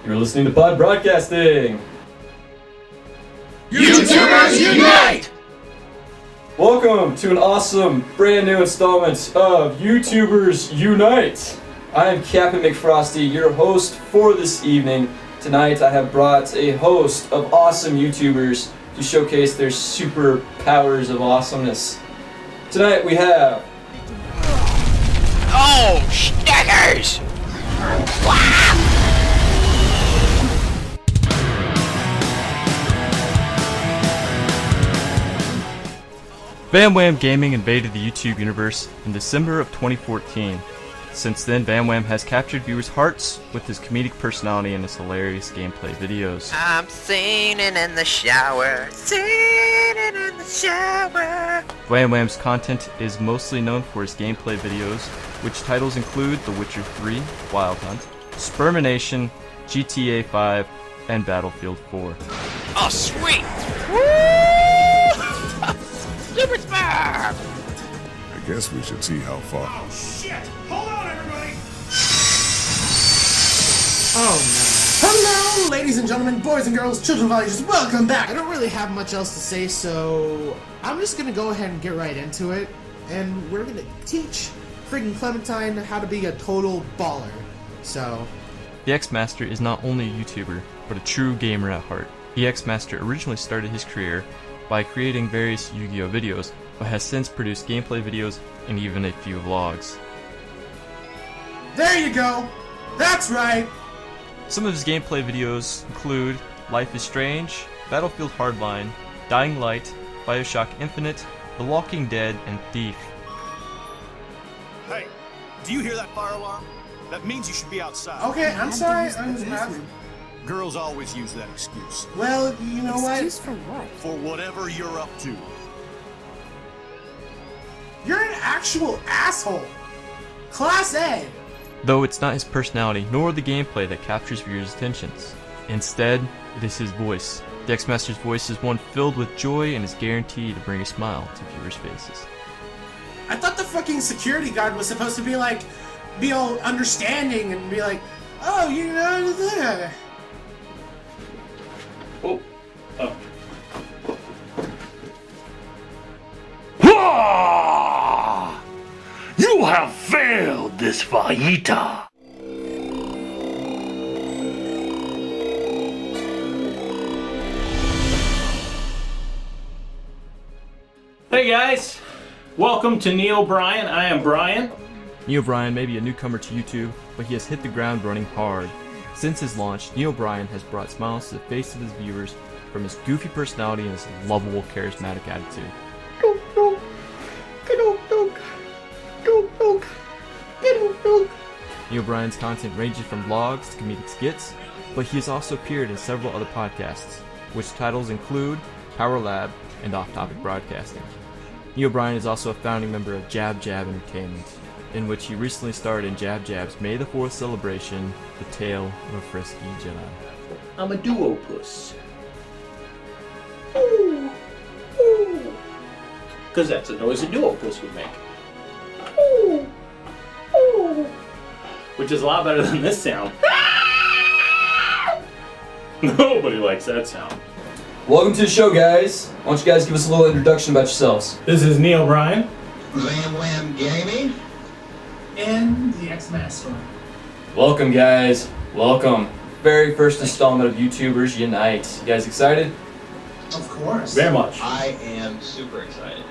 You're listening to Pod Broadcasting. YouTubers Unite! Welcome to an awesome, brand new installment of YouTubers Unite. I am Captain McFrosty, your host for this evening. Tonight I have brought a host of awesome YouTubers to showcase their superpowers of awesomeness. Tonight we have... Oh, stickers! VamWamGaming invaded the YouTube universe in December of 2014. Since then, VamWam has captured viewers' hearts with his comedic personality and his hilarious gameplay videos. I'm singing in the shower, singing in the shower. VamWam's content is mostly known for his gameplay videos, which titles include The Witcher 3, Wild Hunt, Spermination, GTA 5, and Battlefield 4. Oh, sweet! Woo! Super Sperm! I guess we should see how far. Oh shit! Hold on, everybody! Oh no. Hello, ladies and gentlemen, boys and girls, children of all ages, welcome back! I don't really have much else to say, so I'm just gonna go ahead and get right into it. And we're gonna teach friggin' Clementine how to be a total baller. So... TheXMastor is not only a YouTuber, but a true gamer at heart. TheXMastor originally started his career by creating various Yu-Gi-Oh! Videos, but has since produced gameplay videos and even a few vlogs. there you go! That's right! Some of his gameplay videos include Life is Strange, Battlefield Hardline, Dying Light, Bioshock Infinite, The Walking Dead, and Thief. Hey, do you hear that fire alarm? That means you should be outside. Okay, I'm sorry, Girls always use that excuse. well, you know Excuse what? for what? For whatever you're up to. You're an actual asshole! Class A! Though it's not his personality nor the gameplay that captures viewers' attentions. Instead, it is his voice. TheXMastor's voice is one filled with joy and is guaranteed to bring a smile to viewers' faces. I thought the fucking security guard was supposed to be like, be all understanding and be like, oh, you know, there. You have failed this Valletta. Hey guys, welcome to NeoBrian. I am Brian. NeoBrian may be a newcomer to YouTube, but he has hit the ground running hard. Since his launch, NeoBrian has brought smiles to the face of his viewers from his goofy personality and his lovable, charismatic attitude. NeoBrian's content ranges from vlogs to comedic skits, but he has also appeared in several other podcasts, which titles include Power Lab and Off Topic Broadcasting. NeoBrian is also a founding member of Jab Jab Entertainment, in which he recently starred in Jab Jab's May the 4th celebration, The Tale of a Frisky Jedi. I'm a duo-puss. Because that's a noise a duo-puss would make. Which is a lot better than this sound. Nobody likes that sound. Welcome to the show, guys. Why don't you guys give us a little introduction about yourselves? This is NeoBrian. VamWamGaming. And the TheXMastor. Welcome, guys. Welcome. Very first installment of YouTubers Unite. You guys excited? Of course. Very much. I am super excited.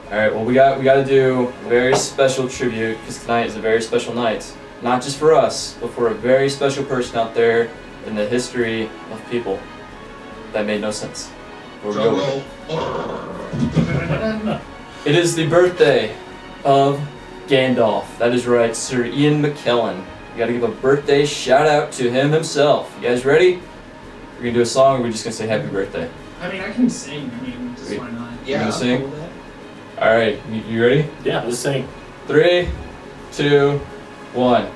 Alright, well we got to do a very special tribute, because tonight is a very special night. Not just for us, but for a very special person out there in the history of people. That made no sense. Where we go with it. It is the birthday of Gandalf. That is right, Sir Ian McKellen. We gotta give a birthday shout out to him himself. You guys ready? We're gonna do a song, or we're just gonna say happy birthday? I mean, I can sing. I mean, just Wait. why not? You're gonna sing? Alright, you ready? Yeah, let's sing. 3, 2, 1.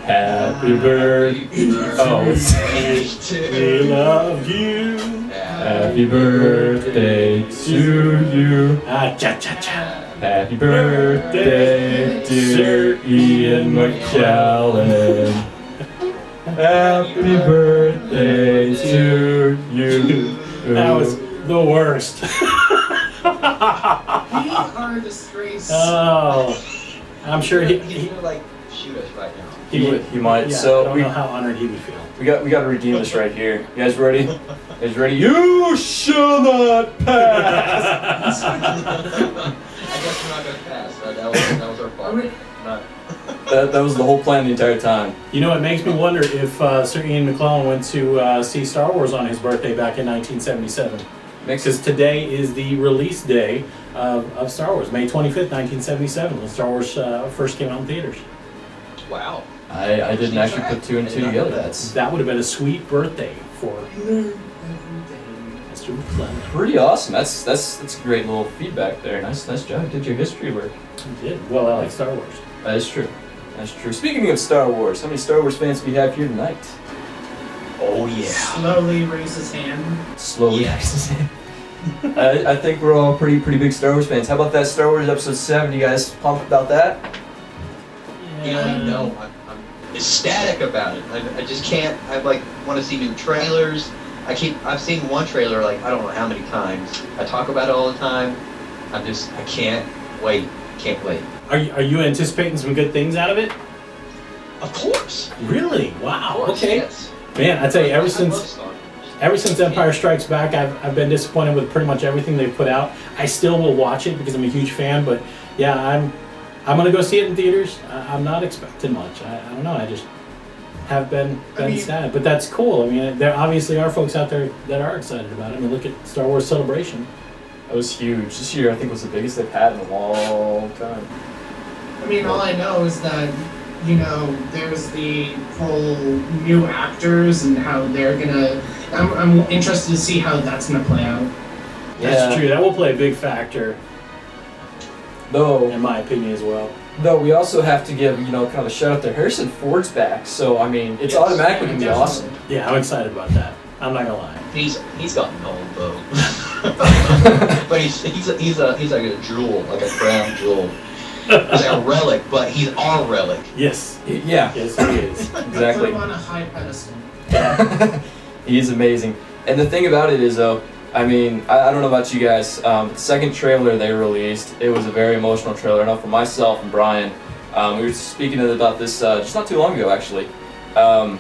Happy birthday. Oh, We love you. happy birthday to you. Ah, cha cha cha. Happy birthday, dear Ian McKellen. Happy birthday to you. That was the worst. We are a disgrace. Oh, I'm sure He's he gonna like shoot us right now. He might. Yeah, So I don't know how honored he would feel. we got to redeem this right here. You guys ready? You guys ready? You shall not pass. I guess we're not gonna pass. That was our fault. Not. That was the whole plan the entire time. You know, it makes me wonder if Sir Ian McKellen went to see Star Wars on his birthday back in 1977. Because today is the release day of Star Wars, May 25th, 1977, when Star Wars first came out in theaters. Wow. I didn't actually put two and two together. That would have been a sweet birthday for Mr. McKellen. Pretty awesome. That's great little feedback there. Nice job. Did your history work. You did. Well, I like Star Wars. That is true. That's true. Speaking of Star Wars, how many Star Wars fans do we have here tonight? Oh yeah. Slowly raise his hand. Slowly. Yes. I think we're all pretty big Star Wars fans. How about that Star Wars Episode VII? You guys pumped about that? Yeah, I know. I'm ecstatic about it. I just can't. I want to see new trailers. I've seen one trailer I don't know how many times. I talk about it all the time. I can't wait. Can't wait. Are you anticipating some good things out of it? Of course. Really? Wow. Of course, Okay. Yes. Man, I tell you, I love Star Wars. ever since Empire Strikes Back, I've been disappointed with pretty much everything they've put out. I still will watch it because I'm a huge fan, but yeah, I'm gonna go see it in theaters. I'm not expecting much. I don't know. I just have been sad, but that's cool. I mean, there obviously are folks out there that are excited about it. I mean, look at Star Wars Celebration. That was huge. This year, I think, was the biggest they've had in a long time. I mean, all I know is that, there's the whole new actors and how they're gonna. I'm interested to see how that's gonna play out. That's true. That will play a big factor, in my opinion, as well. Though we also have to give, kind of a shout out there. Harrison Ford's back, so I mean, it's automatically gonna be awesome. Yeah, I'm excited about that. I'm not gonna lie. He's gotten old though. But he's like a jewel, like a crown jewel. He's like a relic, but he's our relic. Yes. Yeah. Yes, he is. Exactly. Put him on a high pedestal. He's amazing. And the thing about it is, though, I mean, I don't know about you guys, but the second trailer they released, it was a very emotional trailer. I know for myself and Brian, we were speaking about this just not too long ago, actually. And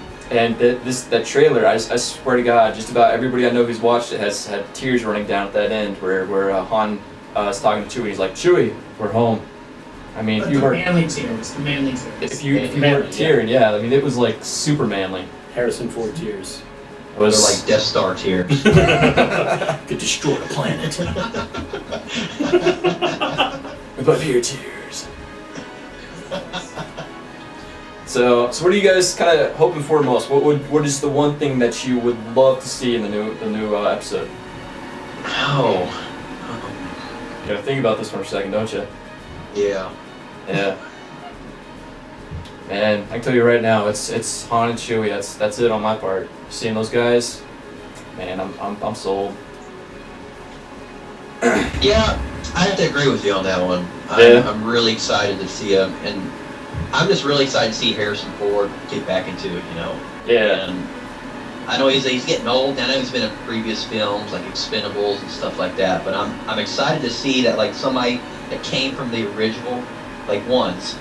that trailer, I swear to God, just about everybody I know who's watched it has had tears running down at that end where Han is talking to Chewie. He's like, Chewie, we're home. I mean, But if you the were manly tears, the manly tears. if you weren't tearing, yeah, I mean, it was like super manly. Harrison Ford tears. It was They're like Death Star tears. Could destroy a planet. But your tears. So what are you guys kind of hoping for most? What is the one thing that you would love to see in the new episode? Oh. You gotta think about this for a second, don't you? Yeah. Yeah. Man, I can tell you right now, it's Han and Chewie. That's it on my part. Seeing those guys, man, I'm sold. Yeah, I have to agree with you on that one. I'm really excited to see him, and I'm just really excited to see Harrison Ford get back into it, Yeah. And I know he's getting old. I know he's been in previous films like Expendables and stuff like that. But I'm excited to see that somebody that came from the original ones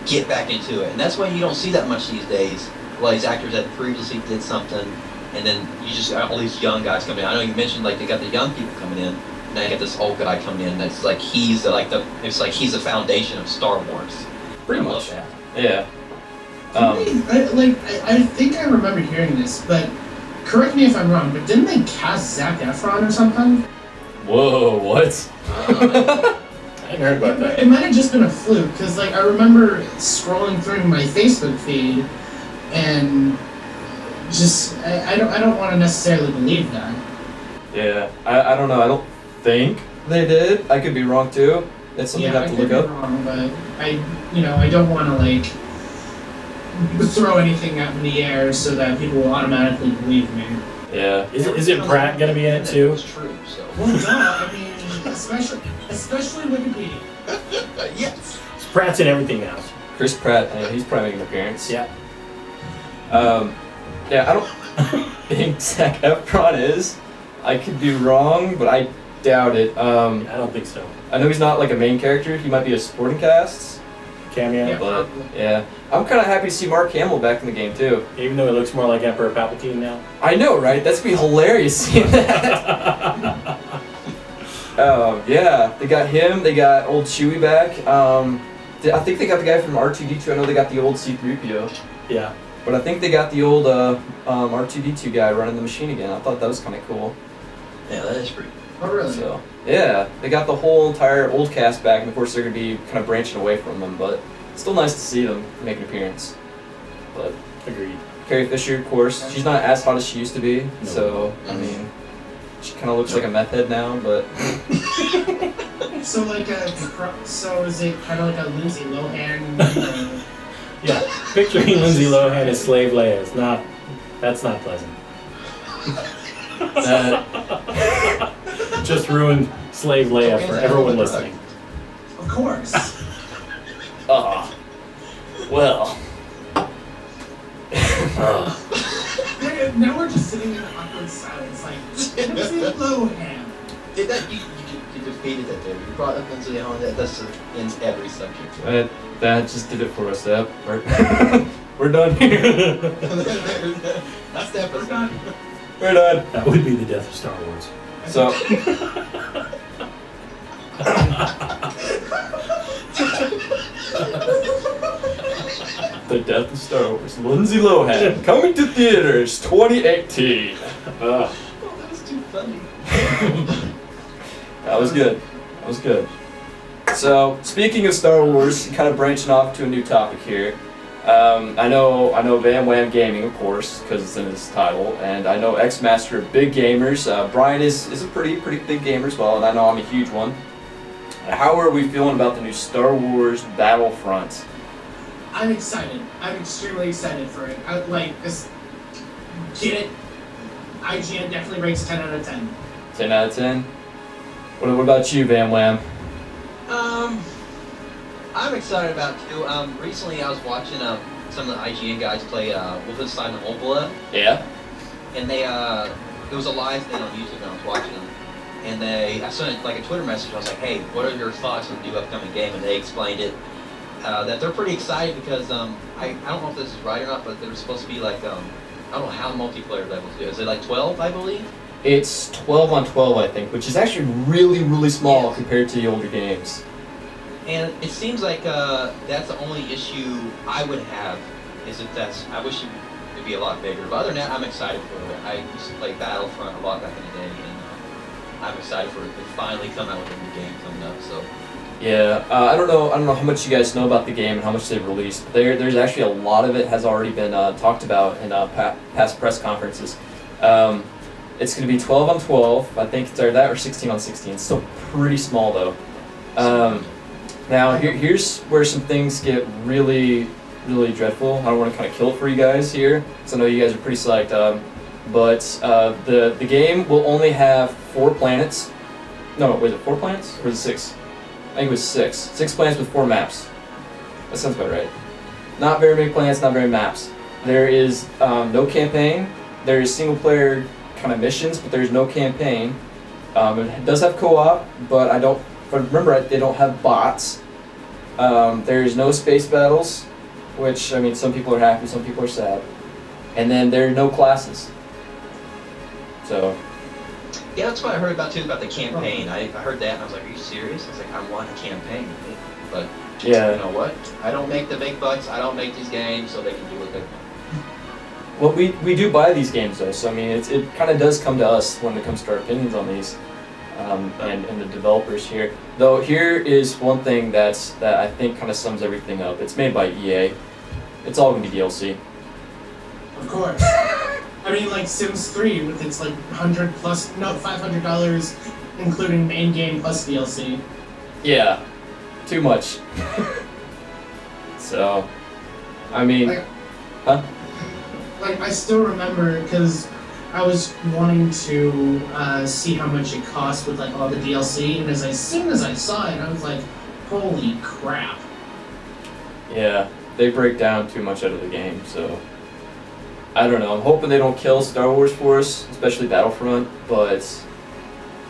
get back into it, and that's why you don't see that much these days. Well, these actors that previously did something, and then you just got all these young guys coming in. I know you mentioned they got the young people coming in, and then you got this old guy coming in. That's he's he's the foundation of Star Wars. Pretty much. Yeah. I think I remember hearing this, but correct me if I'm wrong, but didn't they cast Zac Efron or something? Whoa, what? I hadn't heard about that. It might have just been a fluke, because I remember scrolling through my Facebook feed, and just I don't want to necessarily believe that. Yeah, I don't know. I don't think they did. I could be wrong too. That's something I have to look up. Wrong, but I don't want to throw anything up in the air so that people will automatically believe me. Yeah. Is it Pratt gonna be in it too? It's true. So. Well, no, I mean, especially Wikipedia. Yes. Pratt's in everything else. Chris Pratt, he's probably making an appearance. Yeah. Yeah, I don't think Zac Efron is. I could be wrong, but I doubt it. I don't think so. I know he's not like a main character. He might be a supporting cast. Cameo. But yeah, I'm kind of happy to see Mark Hamill back in the game too. Even though he looks more like Emperor Palpatine now. I know, right? That's gonna be hilarious seeing that. Yeah, they got him. They got old Chewie back. I think they got the guy from R2-D2. I know they got the old C-3PO. Yeah. But I think they got the old R2-D2 guy running the machine again. I thought that was kind of cool. Yeah, that is pretty. Oh, really? So yeah, they got the whole entire old cast back, and of course they're gonna be kind of branching away from them. But it's still nice to see them make an appearance. But agreed. Carrie Fisher, of course, she's not as hot as she used to be. No. So I mean, she kind of looks like a meth head now. But So so is it kind of like a Lindsay Lohan? Yeah, picturing Lindsay Lohan as Slave Leia is not. That's not pleasant. that, Just ruined Slave Leia for everyone listening. Of course. well. Now we're just sitting in awkward silence, like Lindsay Lohan. Did that? You defeated that, dude. You brought up Lindsay Lohan. That's in every subject. That just did it for us, Deb. We're done here. That's the episode. We're done. That would be the death of Star Wars. So. The death of Star Wars. Lindsay Lohan coming to theaters 2018. Oh, that was too funny. That was good. That was good. So, speaking of Star Wars, kind of branching off to a new topic here. I know VamWamGaming, of course, because it's in his title, and I know TheXMastor are big gamers. Brian is a pretty big gamer as well, and I know I'm a huge one. How are we feeling about the new Star Wars Battlefront? I'm excited. I'm extremely excited for it. Get it? IGN definitely rates 10 out of 10. 10 out of 10? What about you, VamWam? I'm excited about it too. Recently I was watching some of the IGN guys play Wolfenstein: The Old Blood. Yeah? And they it was a live thing on YouTube and I was watching them. And I sent like a Twitter message. I was like, hey, what are your thoughts on the new upcoming game? And they explained it. That they're pretty excited because I don't know if this is right or not, but there's supposed to be like I don't know how multiplayer levels do. Is it like 12, I believe? It's 12 on 12, I think, which is actually really small compared to the older games. And it seems like that's the only issue I would have, is I wish it would be a lot bigger. But other than that, I'm excited for it. I used to play Battlefront a lot back in the day, and I'm excited for it to finally come out with a new game coming up. So. Yeah, I don't know how much you guys know about the game and how much they've released. But there's actually a lot of it has already been talked about in past press conferences. It's going to be 12 on 12. I think it's either that or 16 on 16. It's still pretty small though. Now here's where some things get really dreadful. I don't want to kind of kill it for you guys here, because I know you guys are pretty psyched. But the game will only have 4 planets. No, was it 4 planets or was it 6? I think it was 6. 6 planets with 4 maps. That sounds about right. Not very many planets, not very many maps. There is no campaign. There is single player kind of missions, but there's no campaign. It does have co-op, but if I remember right, they don't have bots. There's no space battles, which, I mean, some people are happy, some people are sad. And then there are no classes. So. Yeah, that's what I heard about too, about the campaign. I heard that and I was like, are you serious? I was like, I want a campaign. But, yeah. You know what? I don't make the big bucks, I don't make these games, so they can do what they want. Well, we do buy these games though, so I mean, it kind of does come to us when it comes to our opinions on these. And the developers here. Though here is one thing that I think kind of sums everything up. It's made by EA. It's all going to be DLC. Of course. I mean, like Sims 3 with its like $500, including main game plus DLC. Yeah, too much. So, I mean, huh? Like I still remember because I was wanting to see how much it cost with like all the DLC, and as soon as I saw it, I was like, "Holy crap!" Yeah, they break down too much out of the game, so I don't know. I'm hoping they don't kill Star Wars for us, especially Battlefront. But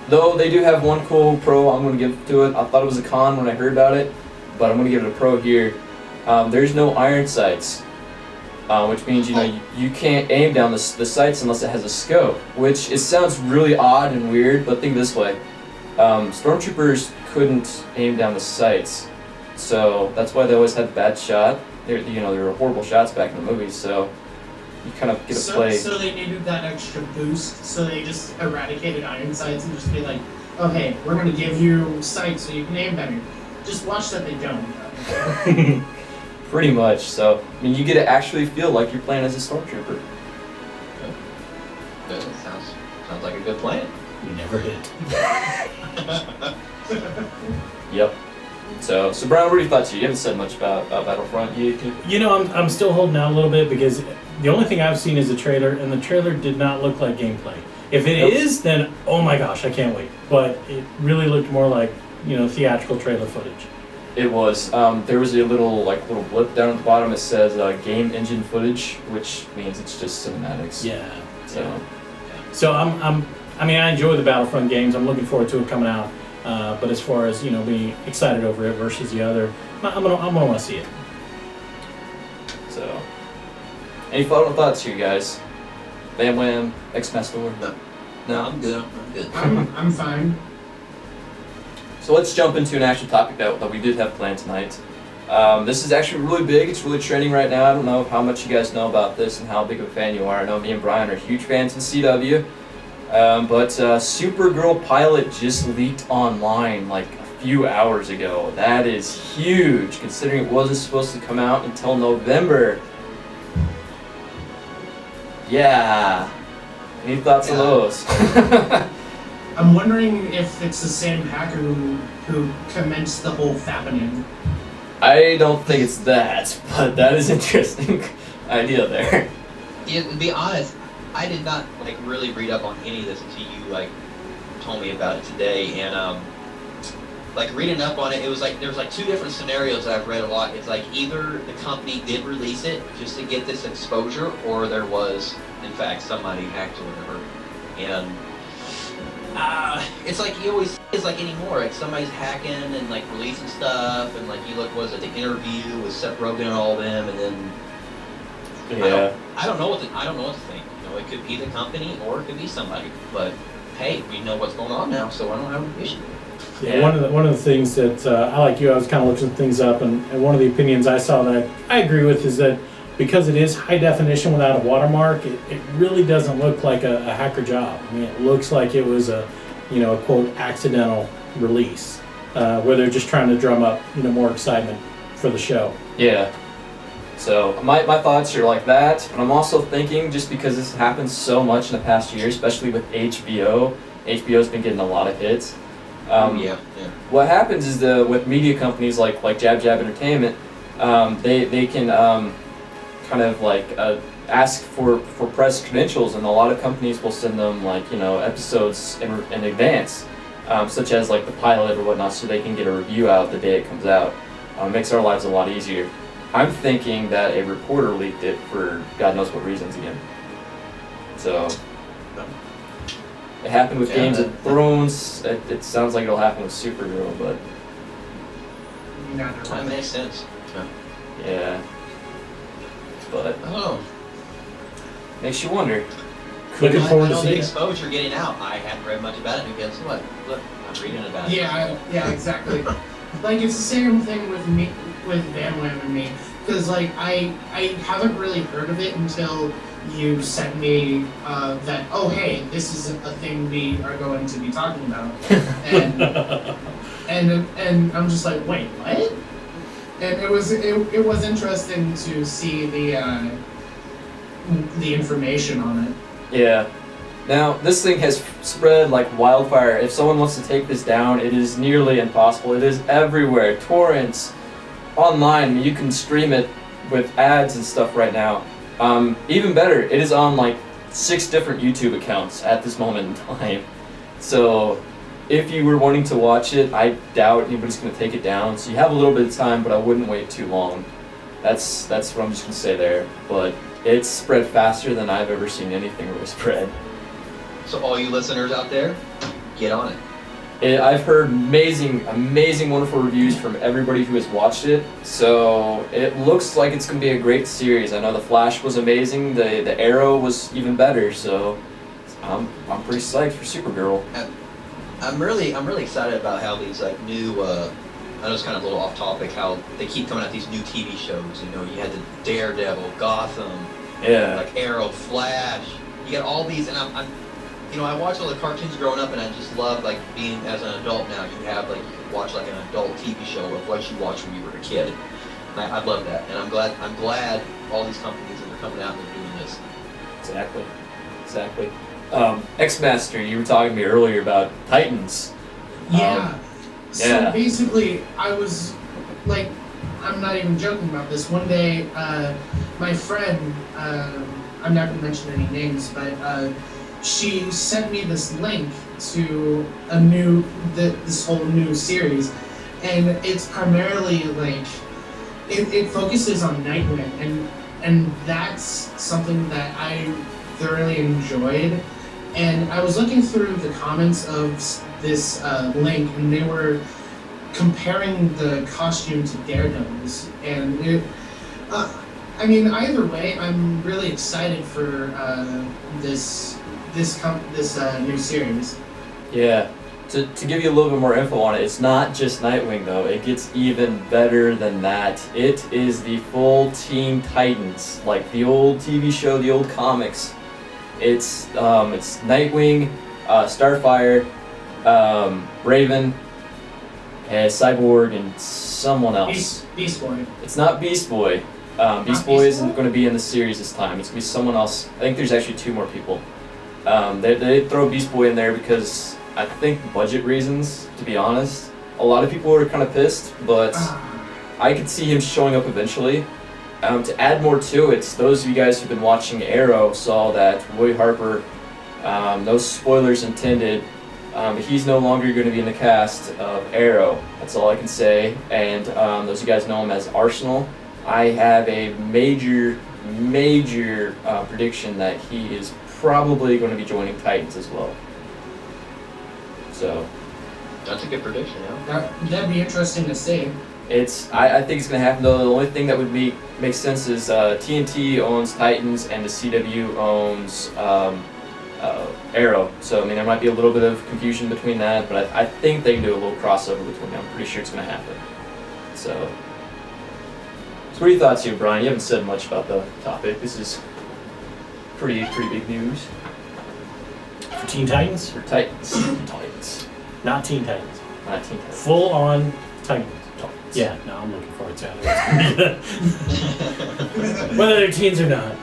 though they do have one cool pro, I'm going to give to it. I thought it was a con when I heard about it, but I'm going to give it a pro here. There's no iron sights, which means you can't aim down the sights unless it has a scope. Which it sounds really odd and weird, but think this way: stormtroopers couldn't aim down the sights, so that's why they always had bad shot. There were horrible shots back in the movies, so you kind of get to play. So they needed that extra boost, so they just eradicated iron sights and just be like, oh hey, we're gonna give you sights so you can aim better. Just watch that they don't. Pretty much. So I mean, you get to actually feel like you're playing as a stormtrooper. That sounds like a good plan. You never hit. Yep. So Brian, what are your thoughts here? You haven't said much about Battlefront. I'm still holding out a little bit because the only thing I've seen is the trailer, and the trailer did not look like gameplay. If it is, then oh my gosh, I can't wait. But it really looked more like theatrical trailer footage. It was. There was a little blip down at the bottom. It says game engine footage, which means it's just cinematics. Yeah. So I enjoy the Battlefront games. I'm looking forward to it coming out. But as far as being excited over it versus the other, I'm gonna want to see it. So, any final thoughts here, guys? VamWam, TheXMastor? No, I'm good. I'm fine. So let's jump into an actual topic that we did have planned tonight. This is actually really big. It's really trending right now. I don't know how much you guys know about this and how big of a fan you are. I know me and Brian are huge fans of CW. But SuperGirl pilot just leaked online like a few hours ago. That is huge, considering it wasn't supposed to come out until November. Yeah. Any thoughts on those? I'm wondering if it's the same hacker who commenced the whole fappening. I don't think it's that, but that is interesting idea there. Yeah, to be honest, I did not really read up on any of this until you told me about it today, and reading up on it, it was there's two different scenarios that I've read a lot. It's either the company did release it just to get this exposure, or there was in fact somebody hacked or whatever. And it's you always it's anymore. Somebody's hacking and releasing stuff, and you look, was it the interview with Seth Rogen and all of them, and then I don't know what to think. It could be the company or it could be somebody, but hey, we know what's going on now, so I don't have an issue. Yeah. One of the things that I was kind of looking things up, and one of the opinions I saw that I agree with is that because it is high definition without a watermark, it really doesn't look like a hacker job. I mean, it looks like it was a quote accidental release where they're just trying to drum up more excitement for the show. Yeah. So my thoughts are like that, but I'm also thinking, just because this happens so much in the past year, especially with HBO's been getting a lot of hits. What happens is with media companies like Jab Entertainment, they can ask for press credentials, and a lot of companies will send them episodes in advance, such as the pilot or whatnot, so they can get a review out the day it comes out. It makes our lives a lot easier. I'm thinking that a reporter leaked it for God knows what reasons again. So it happened with Games of Thrones. It sounds like it'll happen with SuperGirl, but that makes sense. Yeah. But makes you wonder. Looking forward to the seeing exposure getting out. I hadn't read much about it, and guess what? Look, I'm reading about it. Yeah, exactly. It's the same thing with me, with VamWam and me, because I haven't really heard of it until you sent me that, oh hey, this is a thing we are going to be talking about, and I'm just like, wait, what? And it was interesting to see the information on it. Yeah. Now, this thing has spread like wildfire. If someone wants to take this down, it is nearly impossible. It is everywhere. Torrents, online, you can stream it with ads and stuff right now. Even better, it is on 6 different YouTube accounts at this moment in time. So, if you were wanting to watch it, I doubt anybody's going to take it down. So you have a little bit of time, but I wouldn't wait too long. That's what I'm just going to say there. But it's spread faster than I've ever seen anything really spread. So all you listeners out there, get on it. I've heard amazing, wonderful reviews from everybody who has watched it. So it looks like it's going to be a great series. I know The Flash was amazing. The Arrow was even better. So I'm pretty psyched for Supergirl. I'm really excited about how these like new. I know it's kind of a little off topic. How they keep coming out these new TV shows. You know, you had the Daredevil, Gotham, like Arrow, Flash. You got all these, and I'm you know, I watched all the cartoons growing up, and I just love like being as an adult now. You have like you can watch like an adult TV show of what you watched when you were a kid. And I love that, and I'm glad all these companies that are coming out and they're doing this. Exactly. XMastor, you were talking to me earlier about Titans. Yeah. So basically, I was like, I'm not even joking about this. One day, my friend, I'm not going to mention any names, but she sent me this link to this whole new series, and it's primarily like, it focuses on Nightwing, and that's something that I thoroughly enjoyed. And I was looking through the comments of this link, and they were comparing the costume to Daredevil's, and it, I mean, either way, I'm really excited for this new series. Yeah. To give you a little bit more info on it, it's not just Nightwing though. It gets even better than that. It is the full Teen Titans, like the old TV show, the old comics. It's Nightwing, Starfire, Raven, and Cyborg, and someone else. Beast Boy. It's not Beast Boy. Beast Boy isn't going to be in the series this time. It's going to be someone else. I think there's actually 2 more people. They throw Beast Boy in there because I think budget reasons, to be honest. A lot of people are kind of pissed, but I could see him showing up eventually. To add more to it, those of you guys who've been watching Arrow saw that Roy Harper, no spoilers intended, but he's no longer going to be in the cast of Arrow. That's all I can say. And those of you guys know him as Arsenal. I have a major prediction that he is probably going to be joining Titans as well. So that's a good prediction, yeah. That'd be interesting to see. I think it's going to happen though. The only thing that would make sense is TNT owns Titans and the CW owns Arrow. So I mean there might be a little bit of confusion between that, but I think they can do a little crossover between them. I'm pretty sure it's going to happen. So what are your thoughts here, Brian? You haven't said much about the topic. This is pretty big news. For Teen Titans? For Titans. Titans. Not Teen Titans. Not Teen Titans. Full on Titans. Yeah, no, I'm looking forward to it. Whether they're teens or not.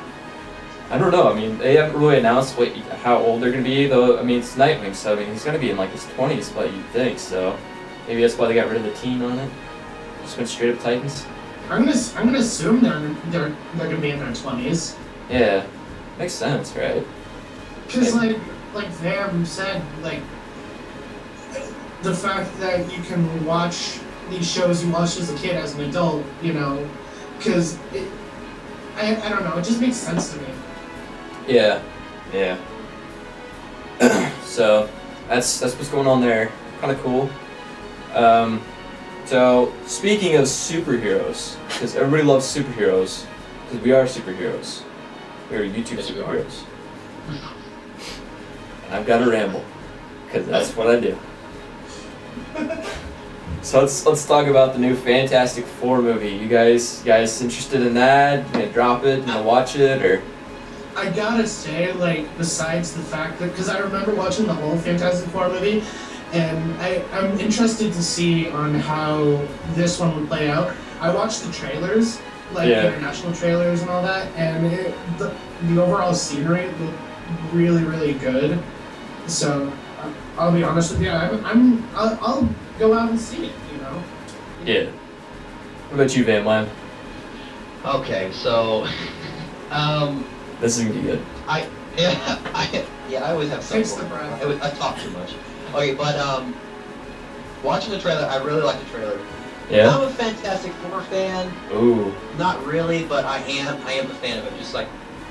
I don't know. I mean, they haven't really announced how old they're going to be, though. I mean, it's Nightwing, so I mean, he's going to be in like his 20s, but you'd think. So maybe that's why they got rid of the teen on it. Just went straight up Titans. I'm gonna assume they're gonna be in their 20s. Yeah, makes sense, right? Because like Vam said, like the fact that you can watch these shows you watched as a kid as an adult, you know, because I don't know, it just makes sense to me. Yeah. So that's what's going on there. Kind of cool. So speaking of superheroes, because everybody loves superheroes, because we are superheroes. We are YouTube superheroes. And I've got to ramble, because that's what I do. So let's talk about the new Fantastic Four movie. You guys interested in that? You gonna drop it? You gonna watch it, or? I gotta say, like, besides the fact that, because I remember watching the whole Fantastic Four movie, and I'm interested to see on how this one would play out. I watched the trailers, like the international trailers and all that, and the overall scenery looked really, really good. So I'll be honest with you, I'll go out and see it, you know? Yeah. What about you, VamWam? Okay, so, this is gonna be good. I always have something. Takes the breath. I talk too much. Okay, but watching the trailer, I really like the trailer. Yeah. I'm a Fantastic Four fan. Ooh. Not really, but I am a fan of it. Just like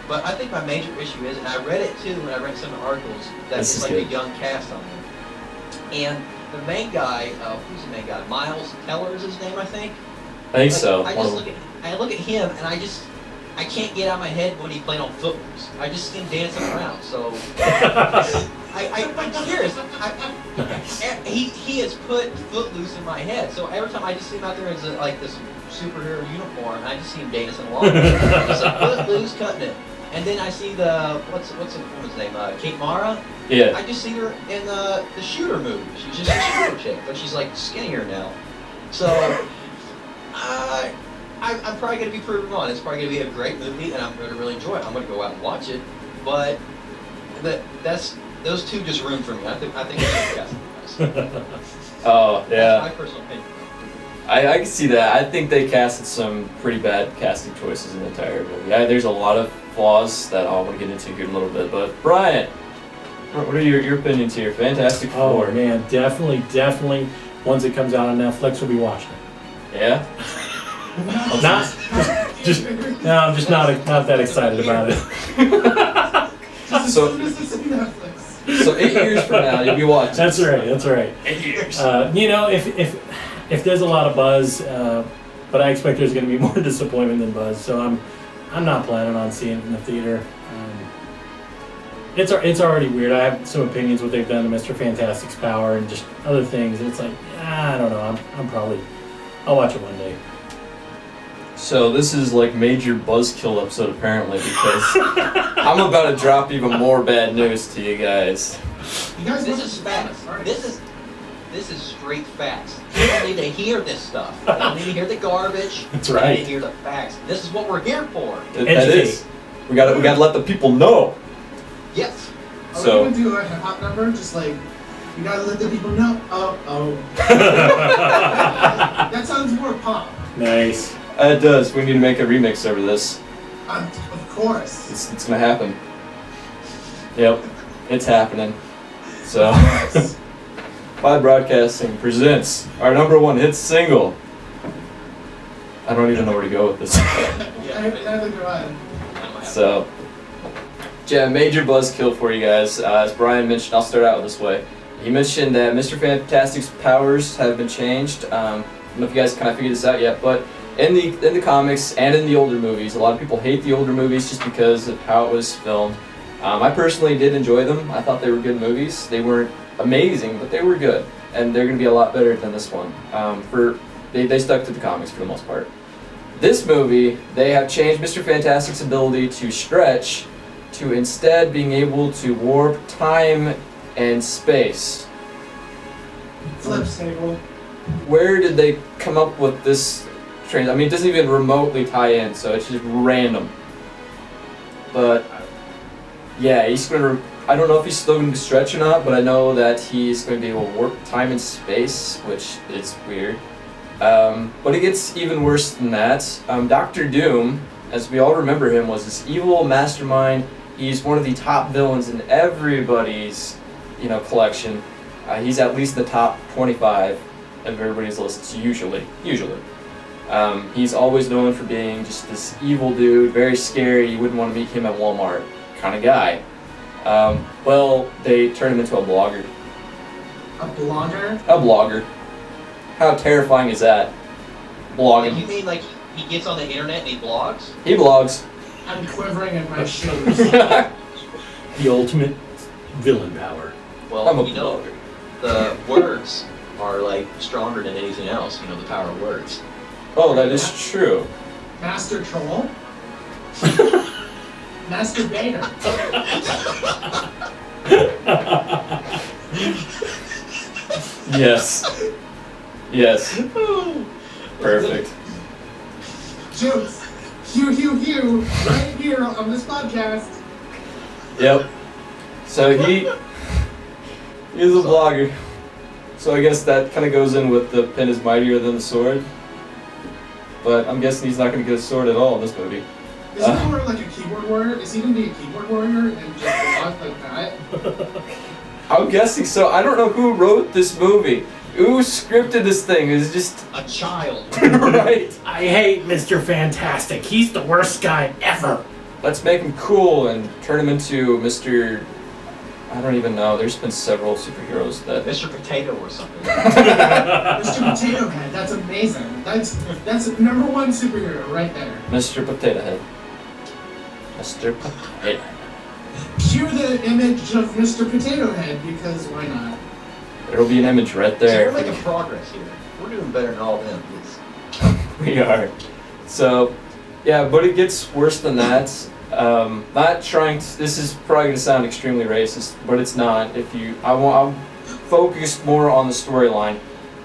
But I think my major issue is, and I read it too when I read some of the articles, that This it's is like good. a young cast on there. And the main guy, who's the main guy? Miles Teller is his name, I think. I think so. I just look at him, and I can't get out of my head when he played on Footloose. I just see him dancing around. So I'm serious. He has put Footloose in my head. So every time I just see him out there as like this superhero uniform, and I just see him dancing along. It's like Footloose cutting it. And then I see the what's the woman's name? Kate Mara. Yeah. I just see her in the Shooter movie. She's just a shooter chick, but she's like skinnier now. So I'm probably going to be proven wrong. It's probably going to be a great movie, and I'm going to really enjoy it. I'm going to go out and watch it. But those two just ruined for me. I think it's fantastic. Oh yeah. That's my personal opinion. I can see that. I think they casted some pretty bad casting choices in the entire movie. There's a lot of flaws that I'll want to get into here in a little bit. But Brian, what are your opinions here? Fantastic Four. Oh man, definitely. Once it comes out on Netflix, we'll be watching it. Yeah. I'm just not that excited about it. So 8 years from now, you'll be watching. That's right. 8 years. If there's a lot of buzz, but I expect there's going to be more disappointment than buzz, so I'm not planning on seeing it in the theater. It's already weird. I have some opinions what they've done to Mr. Fantastic's power and just other things. It's like I don't know. I'll watch it one day. So this is like major buzzkill episode apparently because I'm about to drop even more bad news to you guys. This is facts. This is straight facts. You don't need to hear this stuff. You don't need to hear the garbage. That's You right. need to hear the facts. This is what we're here for. That is. We gotta let the people know. Yes. Are So- we gonna do a hip hop number? Just like, you gotta let the people know. Oh. That sounds more pop. Nice. It does. We need to make a remix over this. Of course. It's gonna happen. Yep, it's happening. So, Pod Broadcasting presents our #1 hit single. I don't even know where to go with this. Neither do I. So, yeah, major buzzkill for you guys. As Brian mentioned, I'll start out this way. He mentioned that Mr. Fantastic's powers have been changed. I don't know if you guys kind of figured this out yet, but in the comics and in the older movies, a lot of people hate the older movies just because of how it was filmed. I personally did enjoy them. I thought they were good movies. They weren't amazing, but they were good, and they're going to be a lot better than this one. They stuck to the comics for the most part. This movie, they have changed Mr. Fantastic's ability to stretch to instead being able to warp time and space. Flips table. Where did they come up with this trans? I mean, it doesn't even remotely tie in, so it's just random. But yeah, he's gonna. I don't know if he's still going to stretch or not, but I know that he's going to be able to warp time and space, which is weird. But it gets even worse than that. Dr. Doom, as we all remember him, was this evil mastermind. He's one of the top villains in everybody's, collection. He's at least the top 25 of everybody's lists, usually. He's always known for being just this evil dude, very scary. You wouldn't want to meet him at Walmart kind of guy. Well, they turned him into a blogger. A blogger? A blogger. How terrifying is that? Blogging. You mean like he gets on the internet and he blogs? He blogs. I'm quivering in my shoes. The ultimate villain power. Well, I'm a blogger. The words are like stronger than anything else. The power of words. Oh, that is true. Master Troll? Masturbator. Yes. Perfect. Jokes. Hugh, right here on this podcast. Yep. So he's a blogger. So I guess that kind of goes in with the pen is mightier than the sword. But I'm guessing he's not going to get a sword at all in this movie. Is he more like a keyboard warrior? Is he going to be a keyboard warrior and just blog like that? I'm guessing so. I don't know who wrote this movie. Who scripted this thing? It's just a child. Right? I hate Mr. Fantastic. He's the worst guy ever. let's make him cool and turn him into Mr. I don't even know. There's been several superheroes that... Mr. Potato or something. Mr. Potato Head, that's amazing. That's number one superhero right there. Mr. Potato Head. Mr. Potato Head. Cue the image of Mr. Potato Head, because why not? There'll be an image right there. So we're making progress here. We're doing better than all of them. We are. So, yeah, but it gets worse than that. Not trying to, this is probably going to sound extremely racist, but it's not. I'll focus more on the storyline.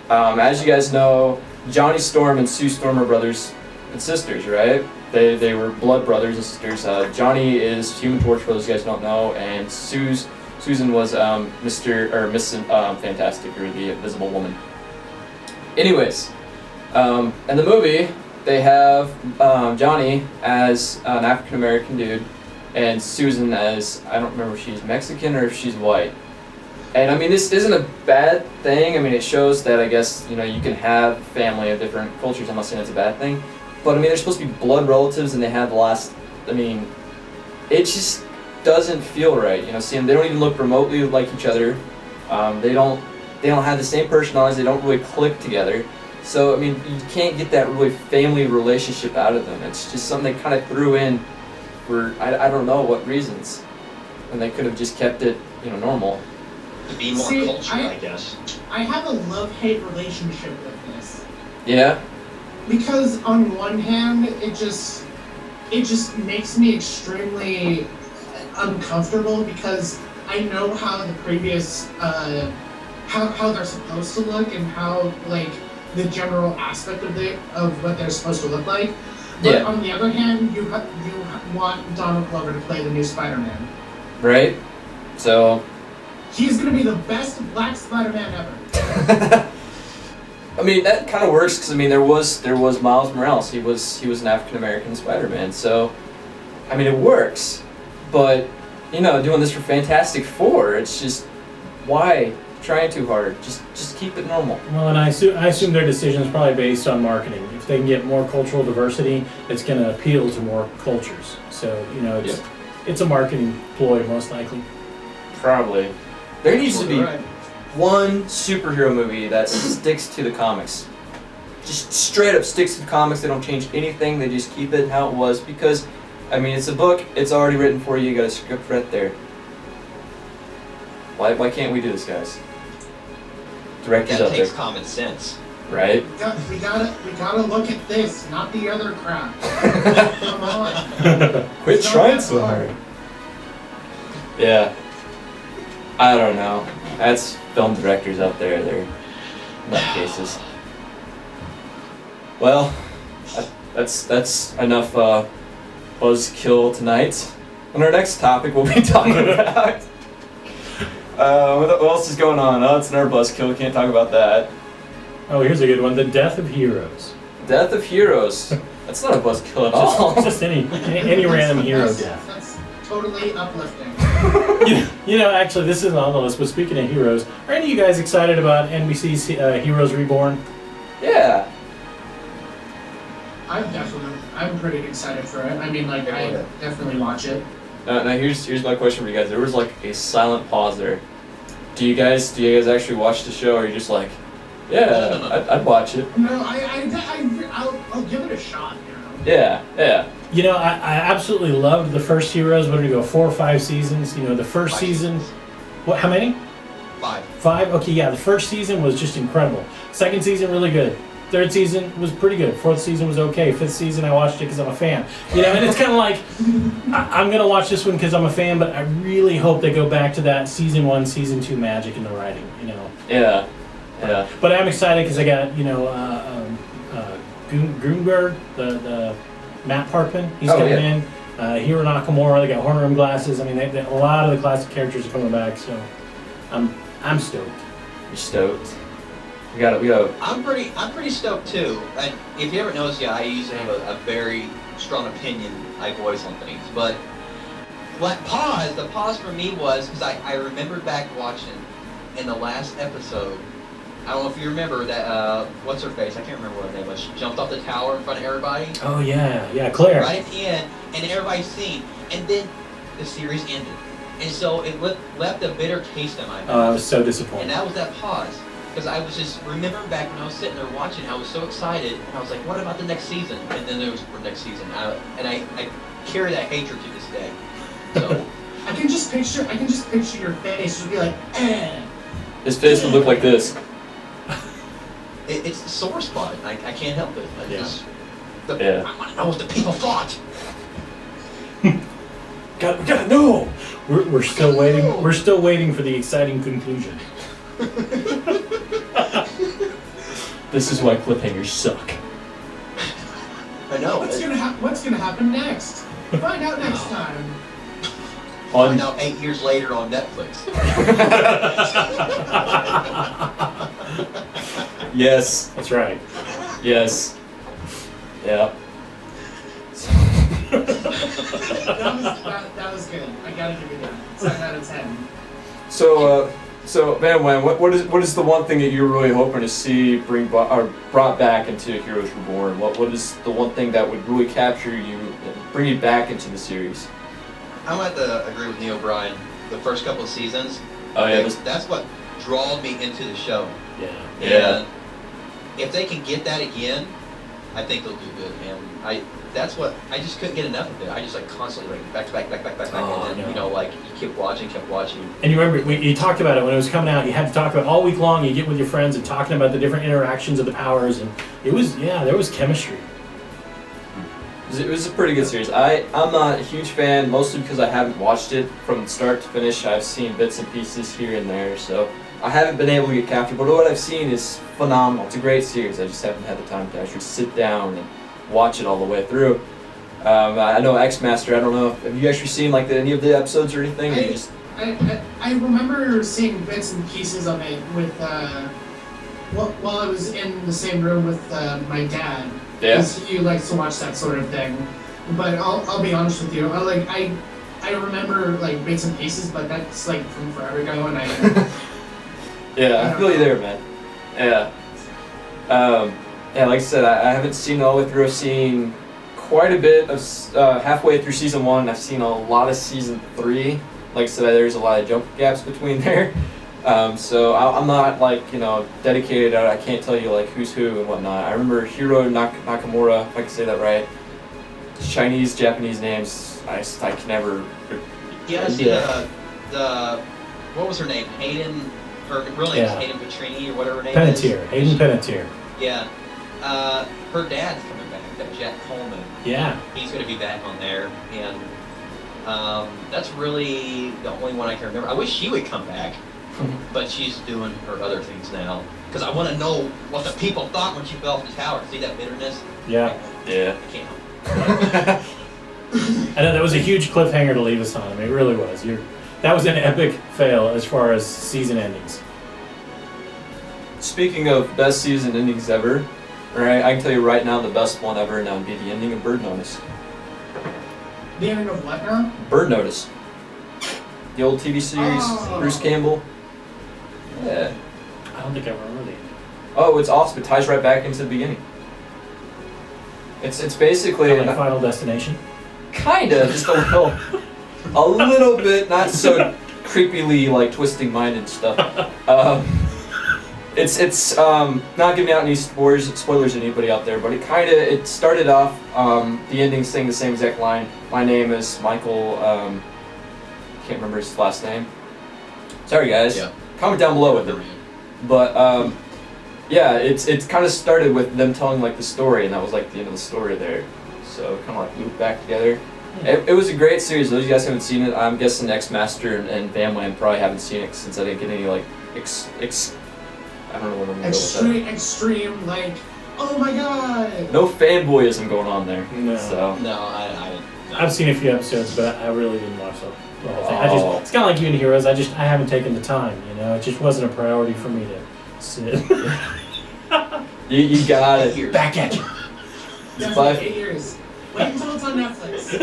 As you guys know, Johnny Storm and Sue Storm are brothers and sisters, right? They were blood brothers and sisters. Johnny is Human Torch, for those you guys don't know, and Susan was Miss Fantastic, or the Invisible Woman. Anyways, in the movie, they have Johnny as an African American dude, and Susan as, I don't remember if she's Mexican or if she's white. And I mean, this isn't a bad thing. I mean, it shows that I guess you can have family of different cultures. I'm not saying it's a bad thing, but I mean, they're supposed to be blood relatives, and they had the last. I mean, it just doesn't feel right. Seeing they don't even look remotely like each other. They don't have the same personalities. They don't really click together. So, I mean, you can't get that really family relationship out of them. It's just something they kind of threw in for, I don't know what reasons. And they could have just kept it, normal. To be more cultural, I guess. I have a love-hate relationship with this. Yeah? Because on one hand, it just makes me extremely uncomfortable because I know how the previous, how they're supposed to look and how, the general aspect of what they're supposed to look like. But on the other hand, you want Donald Glover to play the new Spider-Man. Right? So... he's going to be the best Black Spider-Man ever. I mean, that kind of works because, I mean, there was Miles Morales. He was an African-American Spider-Man. So, I mean, it works. But, doing this for Fantastic Four, it's just, why? Trying too hard. Just keep it normal. Well, and I assume their decision is probably based on marketing. If they can get more cultural diversity, it's going to appeal to more cultures. So it's a marketing ploy most likely. Probably. There needs to be one superhero movie that sticks to the comics. Just straight up sticks to the comics. They don't change anything. They just keep it how it was because, I mean, it's a book. It's already written for you. You got a script right there. Why can't we do this, guys? Directors out there. That takes common sense. Right? We gotta look at this, not the other crap. Come on. Quit trying so hard. Yeah. I don't know. That's film directors out there. They're nutcases. Well, that's enough buzzkill tonight. On our next topic, we'll be talking about. What else is going on? Oh, it's another buzzkill. We can't talk about that. Oh, here's a good one. The Death of Heroes. Death of Heroes. That's not a buzzkill at all. Just any random hero death. That's totally uplifting. Actually, this isn't on the list, but speaking of heroes, are any of you guys excited about NBC's Heroes Reborn? Yeah. I'm pretty excited for it. I mean, I definitely watch it. Now here's my question for you guys. There was a silent pause there. Do you guys actually watch the show, or are you just like, yeah, I'd watch it? No, I'll give it a shot. Yeah. I absolutely loved the first Heroes. What did it go? 4 or 5 seasons. The first season. What? How many? 5. 5. Okay, yeah. The first season was just incredible. Second season, really good. Third season was pretty good. Fourth season was okay. Fifth season, I watched it because I'm a fan. And it's kind of like, I'm going to watch this one because I'm a fan, but I really hope they go back to that season 1, season 2 magic in the writing, Yeah. But I'm excited because I got, Grunberg, the Matt Parkman, he's coming in. Hiro Nakamura, they got horn rim glasses. I mean, a lot of the classic characters are coming back, so I'm stoked. You're stoked. We got. I'm pretty stoked too. And if you haven't noticed yet, I usually have a very strong opinion I voice on things. But the pause for me was because I remembered back watching in the last episode I don't know if you remember that, what's her face? I can't remember what her name was. She jumped off the tower in front of everybody. Oh, yeah, Claire. Right at the end, and everybody's seen. And then the series ended. And so it left a bitter taste in my mouth. Oh, I was so disappointed. And that was that pause. Because I was just remembering back when I was sitting there watching, I was so excited, and I was like, what about the next season? And then there was the next season. I carry that hatred to this day. So I can just picture your face. You'll be like, eh. His face would look like this. It's the sore spot. I can't help it. I want to know what the people thought. Gotta know. We're still waiting. We're still waiting for the exciting conclusion. This is why cliffhangers suck. I know. What's gonna happen next? Find out next time. Find out 8 years later on Netflix. Yes. That's right. Yes. Yeah. That was good. I gotta give you that. 7 out of 10. So man, what is the one thing that you're really hoping to see brought back into Heroes Reborn? What is the one thing that would really capture you and bring you back into the series? I'm going to have to agree with NeoBrian. The first couple of seasons, oh yeah, that's what drawed me into the show. Yeah. And if they can get that again, I think they'll do good, man. I just couldn't get enough of it. I just like constantly like back to back, Oh, and then, you know, like you kept watching. And you remember, you talked about it when it was coming out. You had to talk about it all week long. You get with your friends and talking about the different interactions of the powers, and it was, there was chemistry. It was a pretty good series. I'm not a huge fan, mostly because I haven't watched it from start to finish. I've seen bits and pieces here and there, so I haven't been able to get captured. But what I've seen is phenomenal. It's a great series. I just haven't had the time to actually sit down and watch it all the way through. I know TheXMastor. I don't know. Have you actually seen like any of the episodes or anything? I remember seeing bits and pieces of it with while I was in the same room with my dad. Yeah. Because he likes to watch that sort of thing. But I'll be honest with you. I remember like bits and pieces, but that's like from forever ago, and I yeah, I feel you there, man. Yeah. Yeah, like I said, I haven't seen it all the way through. I've seen quite a bit of halfway through season 1. I've seen a lot of season 3. Like I said, there's a lot of jump gaps between there. So I'm not like, dedicated. I can't tell you like who's who and whatnot. I remember Hiro Nakamura, if I can say that right. Chinese, Japanese names, I can never. Yeah, I see the what was her name? Hayden. Her real name is Hayden Petrini or whatever her name is. Hayden Panettiere. Yeah. Her dad's coming back. That Jack Coleman. Yeah. He's going to be back on there, and that's really the only one I can remember. I wish she would come back, but she's doing her other things now. Because I want to know what the people thought when she fell off the tower. See that bitterness? Yeah. Yeah. I can't. I know that was a huge cliffhanger to leave us on. I mean, it really was. That was an epic fail as far as season endings. Speaking of best season endings ever, right? I can tell you right now the best one ever, and that would be the ending of Bird Notice. The ending of what now? Bird Notice. The old TV series, Bruce Campbell. Yeah. I don't think I remember the ending. Oh, it's awesome. It ties right back into the beginning. It's basically like Final Destination. Kinda, just a little bit, not so creepily like twisting minded stuff. It's not giving out any spoilers to anybody out there, but it started off the ending saying the same exact line. My name is Michael. Can't remember his last name. Sorry guys. Yeah. Comment down below with it. But yeah, it's kind of started with them telling like the story, and that was like the end of the story there. So kind of like looped back together. It was a great series. Those of you guys haven't seen it, I'm guessing TheXMastor and VamWam probably haven't seen it since I didn't get any like I don't know what I'm gonna go with that. Extreme, like, oh my god! No fanboyism going on there. No. So. No, I've seen a few episodes, but I really didn't watch the whole thing. It's kind of like you and Heroes. I haven't taken the time. It just wasn't a priority for me to sit. You got it. Back at you. That's like 8 years. Wait until it's on Netflix.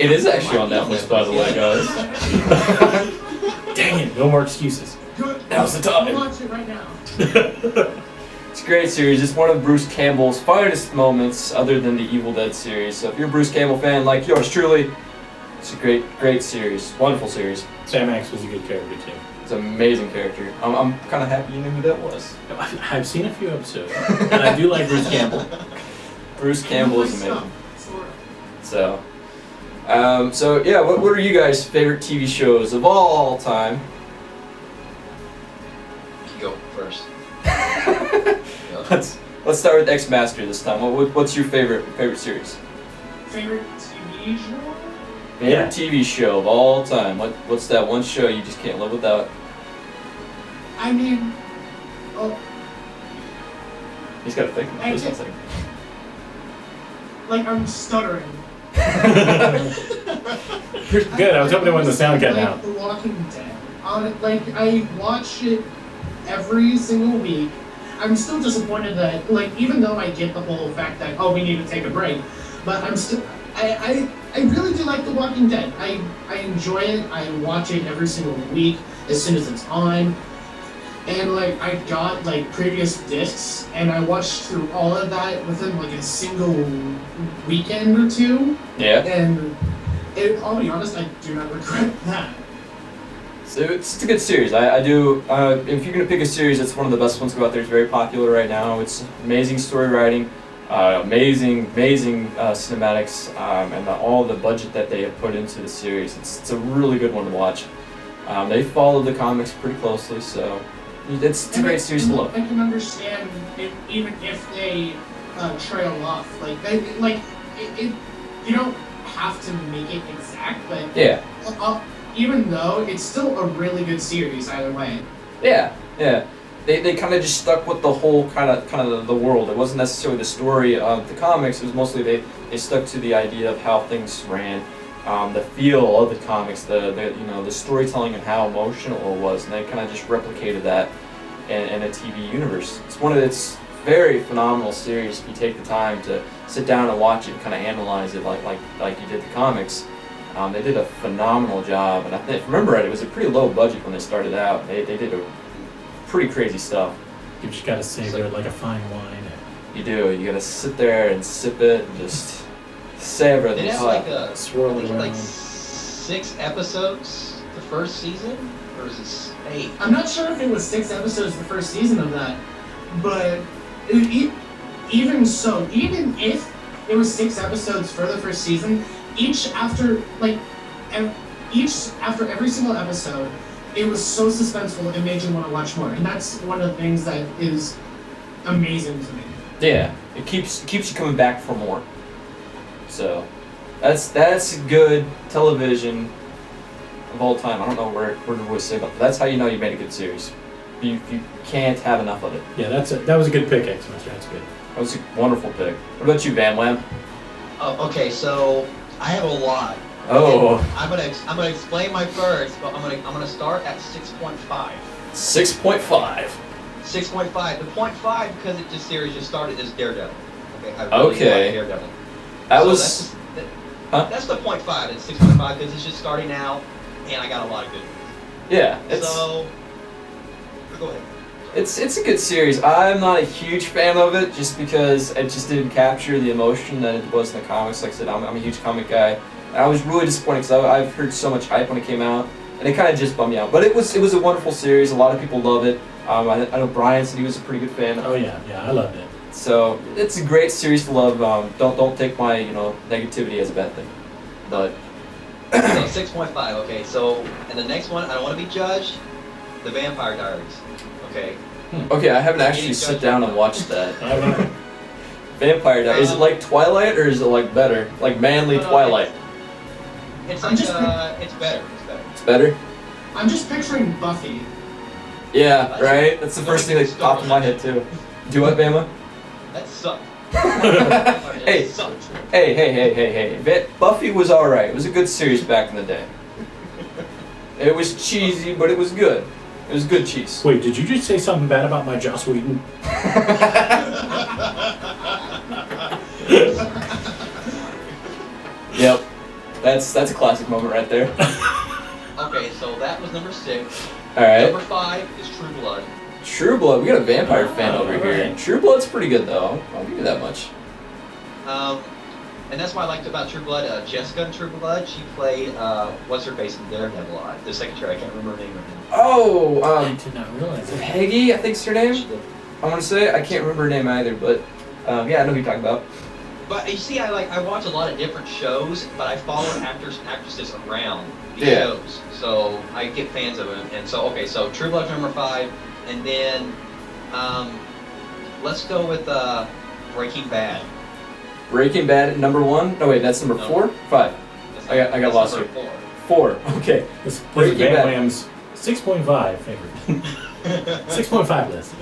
It is actually on Netflix, by the way, guys. Dang it! No more excuses. Good. Now's the time. I'll watch it right now. It's a great series. It's one of Bruce Campbell's finest moments, other than the Evil Dead series. So if you're a Bruce Campbell fan, like yours truly, it's a great series. Wonderful series. Sam Axe was a good character too. It's an amazing character. I'm kind of happy you knew who that was. I've seen a few episodes, and I do like Bruce Campbell. Bruce Campbell is amazing. So, yeah, what are you guys' favorite TV shows of all time? You go first. Let's start with TheXMastor this time. What's your favorite series? Favorite TV show? Favorite TV show of all time. What's that one show you just can't live without? I mean, oh, He's got to think about this one second. like I'm stuttering. Good. I was hoping it wasn't the sound cut like now. The Walking Dead. Like I watch it every single week. I'm still disappointed that, like, even though I get the whole fact that we need to take a break, but I'm still I really do like The Walking Dead. I enjoy it. I watch it every single week as soon as it's on. And like I got like previous discs and I watched through all of that within like a single weekend or two. Yeah. And I'll be honest, I do not regret that. So it's a good series. I do. If you're gonna pick a series, it's one of the best ones to go out there. It's very popular right now. It's amazing story writing, amazing cinematics, and all the budget that they have put into the series. It's a really good one to watch. They follow the comics pretty closely, so it's a great series to look. I can understand even if they trail off. You don't have to make it exact, but yeah. Even though it's still a really good series either way. Yeah. They kind of just stuck with the whole kind of the world. It wasn't necessarily the story of the comics. It was mostly they stuck to the idea of how things ran, the feel of the comics, the storytelling and how emotional it was, and they kind of just replicated that in a TV universe. It's very phenomenal series if you take the time to sit down and watch it and kind of analyze it like you did the comics. They did a phenomenal job, and if I remember right, it was a pretty low budget when they started out. They did a pretty crazy stuff. You just gotta savor it like a fine wine. You do. You gotta sit there and sip it and just savor They the have swirl it around. like 6 episodes the first season, or is it 8? I'm not sure if it was 6 episodes the first season of that, but even so, even if it was 6 episodes for the first season, each after every single episode, it was so suspenseful it made you want to watch more, and that's one of the things that is amazing to me. Yeah, it keeps you coming back for more. So that's good television of all time. I don't know where to say about that. That's how you know you made a good series. You can't have enough of it. Yeah, that was a good pick, TheXMastor. That's good. That was a wonderful pick. What about you, VamWam? Oh, okay, so I have a lot. Oh. I'm gonna explain my first, but I'm gonna start at 6.5. 6.5. 6.5. The 0.5 because the series just started is Daredevil. Okay. I really like Daredevil. That's the 0.5. It's 6.5 because it's just starting out, and I got a lot of good ones. Yeah. Go ahead. It's a good series. I'm not a huge fan of it just because it just didn't capture the emotion that it was in the comics. Like I said, I'm a huge comic guy. And I was really disappointed because I've heard so much hype when it came out, and it kind of just bummed me out. But it was a wonderful series. A lot of people love it. I know Brian said he was a pretty good fan. Oh yeah, I loved it. So it's a great series to love. Don't take my negativity as a bad thing. But So 6.5. Okay. So and the next one, I don't want to be judged. The Vampire Diaries. Okay. Okay, I haven't actually sit down and watched that. I don't know. Vampire Diaries. Is it like Twilight or is it like better? Like manly Twilight? It's like it's better. It's better? I'm just picturing Buffy. Yeah, right? That's the first thing that popped in my head too. Do what, Bama? That sucked. Hey. Buffy was alright. It was a good series back in the day. It was cheesy, but it was good. It was good cheese. Wait, did you just say something bad about my Joss Whedon? Yep. That's a classic moment right there. Okay, so that was number 6. Alright. Number 5 is True Blood. True Blood. We got a vampire fan over here. right. True Blood's pretty good though. I'll give you that much. And that's what I liked about True Blood. Jessica in True Blood, she played what's her face in Daredevil? The secretary. I can't remember her name right now. Oh, I did not realize it. Peggy, I think's her name. She did. I want to say I can't remember her name either, but yeah, I know who you're talking about. But you see, I watch a lot of different shows, but I follow actors and actresses around the Yeah. shows, so I get fans of them. And so okay, so True Blood number 5, and then let's go with Breaking Bad. Breaking Bad at number 1. No wait, that's number 4, 5. That's I got lost number here. 4. 4. Okay. This is Breaking Bad. VamWam's 6.5 favorite. 6.5 list.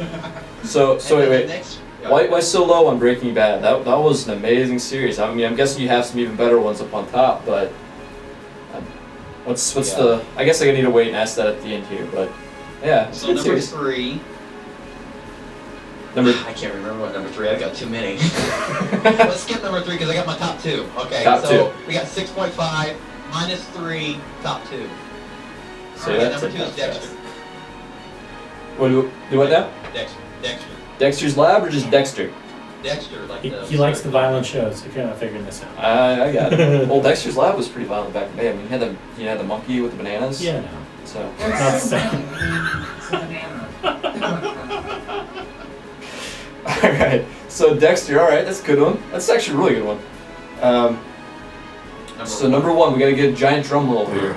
So And wait. the next- Why so low on Breaking Bad? That was an amazing series. I mean, I'm guessing you have some even better ones up on top, but what's the? I guess I need to wait and ask that at the end here, but yeah, it's a So good number series. 3. I can't remember what number 3. I've got too many. Let's skip number 3 because I got my top 2. Okay, Top so 2. we got 6.5 minus 3, top 2. So Alright, that's number 2 is it. Dexter. What do what now? Dexter. Dexter's Lab or just Dexter? Dexter, like He likes the violent shows, if you're not figuring this out. I got it. Well, Dexter's Lab was pretty violent back in the day. I mean, he had the monkey with the bananas. Yeah, no. So. Not the same. It's a banana. All right. So Dexter. All right, that's a good one. That's actually a really good one. So number 1, we gotta get a giant drum roll here.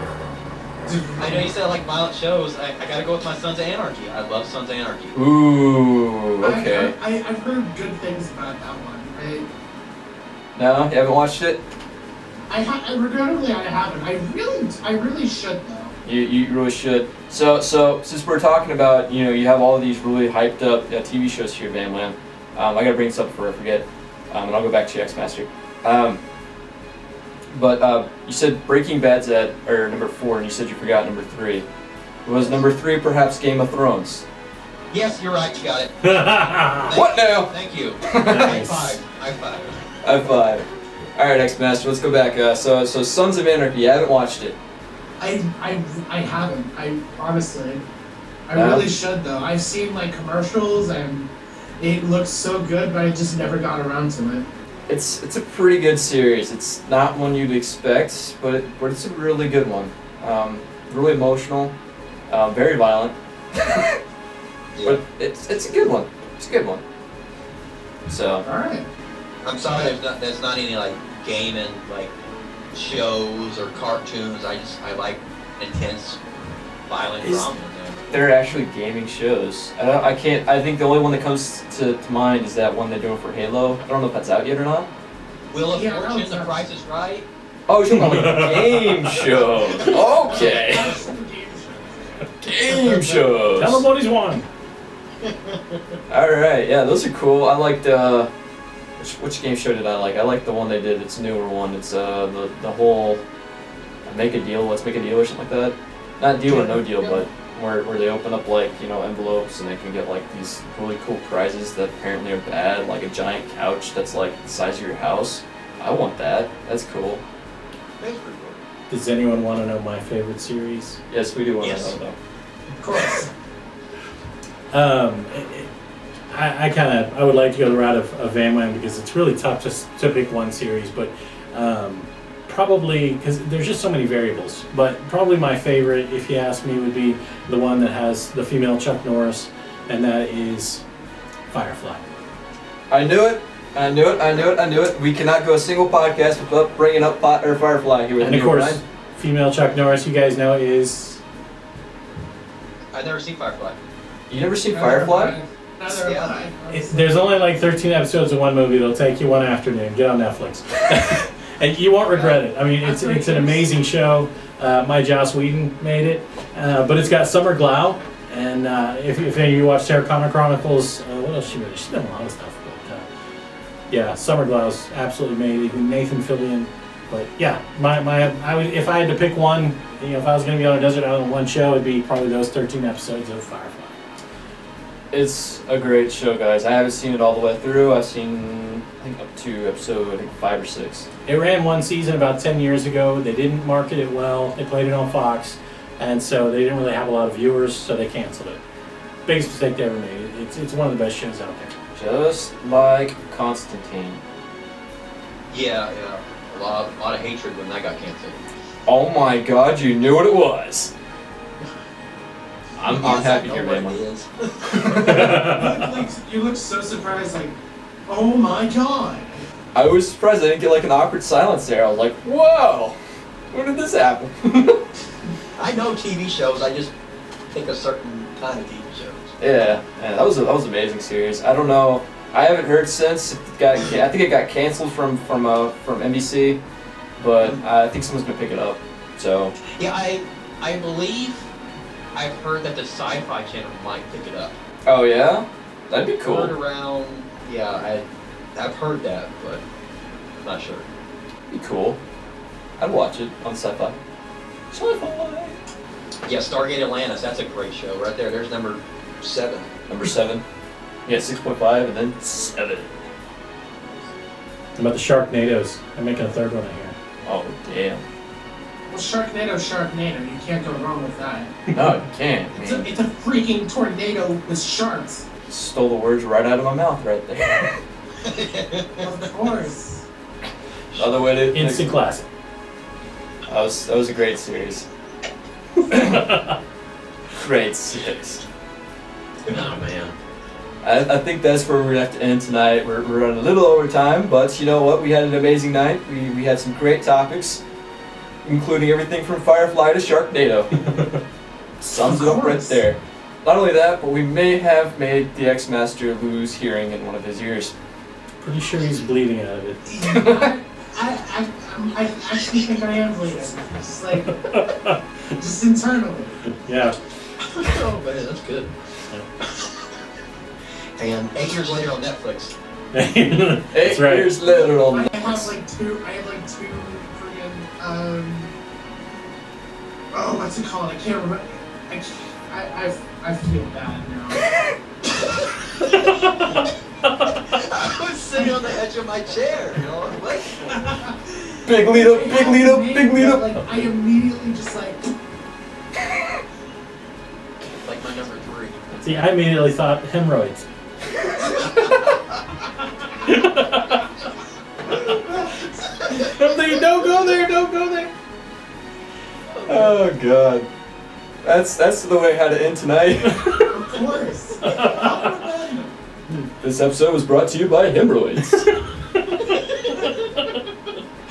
I know you said I like violent shows. I gotta go with my Sons of Anarchy. I love Sons of Anarchy. Ooh. Okay. I've heard good things about that one. No, you haven't watched it. Regrettably, I haven't. I really should though. You really should. So since we're talking about, you have all these really hyped up TV shows here, VamWam. I gotta bring this up before I forget, and I'll go back to TheXMastor. But you said Breaking Bad's at number 4, and you said you forgot number 3. Was number 3 perhaps Game of Thrones? Yes, you're right. You got it. What now? Thank you. High five. High five. High five. All right, TheXMastor, let's go back. So Sons of Anarchy. I haven't watched it. I haven't. I honestly, I No? really should though. I've seen like commercials and it looks so good, but I just never got around to it. It's a pretty good series. It's not one you'd expect, but it's a really good one. Really emotional, very violent, but it's a good one. It's a good one. So. All right. I'm sorry, there's not any like gaming like shows or cartoons. I like intense, violent drama. They're actually gaming shows. I think the only one that comes to mind is that one they're doing for Halo. I don't know if that's out yet or not. Wheel of Fortune, The Price is Right. Oh, you're talking about game shows. Okay. Game shows. Tell him what he's won. All right, yeah, those are cool. I liked which game show did I like? I like the one they did. It's a newer one. It's the whole make a deal. Let's make a deal or something like that. Not deal or no deal, but where they open up like envelopes and they can get like these really cool prizes that apparently are bad, like a giant couch that's like the size of your house. I want that. That's cool. That's pretty cool. Does anyone want to know my favorite series? Yes, we do want Yes. to know. Of course. I would like to go the route of VamWam because it's really tough to pick one series, but probably because there's just so many variables. But probably my favorite, if you ask me, would be the one that has the female Chuck Norris, and that is Firefly. I knew it. I knew it. We cannot go a single podcast without bringing up Firefly here with And of me, course, Brian. female Chuck Norris, you guys know, is... I've never seen Firefly. You never seen Firefly? Neither have I. There's only like 13 episodes of one movie. It'll take you one afternoon. Get on Netflix. And you won't regret it. I mean, it's an amazing show. My Joss Whedon made it. But it's got Summer Glau. And if any of you watch Terror Comic Chronicles, what else she made? She's done a lot of stuff. But yeah, Summer Glau's absolutely made it. Nathan Fillion. But yeah, I would, if I had to pick one, if I was going to be on a desert island one show, it'd be probably those 13 episodes of Firefly. It's a great show, guys. I haven't seen it all the way through. I've seen, I think, up to episode 5 or 6. It ran one season about 10 years ago. They didn't market it well. They played it on Fox, and so they didn't really have a lot of viewers, so they canceled it. biggest mistake they ever made. It's one of the best shows out there. Just like Constantine. Yeah. A lot of hatred when that got canceled. Oh my god, you knew what it was. I'm happy here, man. You look so surprised, like, oh my god. I was surprised I didn't get like an awkward silence there. I was like, whoa, when did this happen? I know TV shows, I just think a certain kind of TV shows. Yeah, that was an amazing series. I don't know, I haven't heard since. I think it got canceled from NBC, but I think someone's gonna pick it up. So Yeah, I believe I've heard that the Sci-Fi Channel might pick it up. oh yeah, that'd be cool. Heard around, yeah, I've heard that, but I'm not sure. Be cool. I'd watch it on Sci-Fi. Sci-Fi. Yeah, Stargate Atlantis, that's a great show right there. There's number 7. Number 7. Yeah, 6.5 and then 7. How about the Sharknadoes? I'm making a third one I hear. Oh damn. Well, Sharknado. You can't go wrong with that. No, you can't. It's a freaking tornado with sharks. Stole the words right out of my mouth right there. Of course. Other way to Instant classic. That was a great series. Great series. Oh man. I think that's where we're gonna have to end tonight. We're running a little over time, but you know what? We had an amazing night. We had some great topics, including everything from Firefly to Sharknado. Sums it up right there. Not only that, but we may have made the TheXMastor lose hearing in one of his ears. Pretty sure he's bleeding out of it. I actually think I am bleeding. Just like, just internally. Yeah. Oh man, that's good. And 8 years later on Netflix. That's right. 8 years later on I Netflix. have like two friggin' oh, what's it called? I can't remember. I feel bad now. I was sitting on the edge of my chair, you know, like. Big lead up, big lead up, big lead up. Like, I immediately just like my number 3. See, I immediately thought hemorrhoids. I'm thinking, don't go there, don't go there. Oh god. That's the way how to end tonight. of course. This episode was brought to you by hemorrhoids.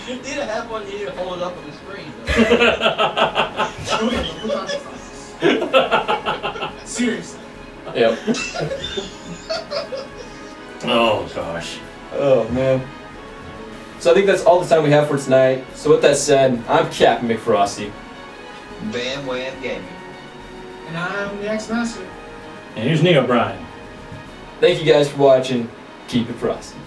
You need to have one here to hold it up on the screen. Seriously. Yep. Oh gosh. Oh man. So I think that's all the time we have for tonight. So with that said, I'm Captain McFrosty. VamWamGaming. And I'm the TheXMastor. And here's NeoBrian. Thank you guys for watching. Keep it frosty.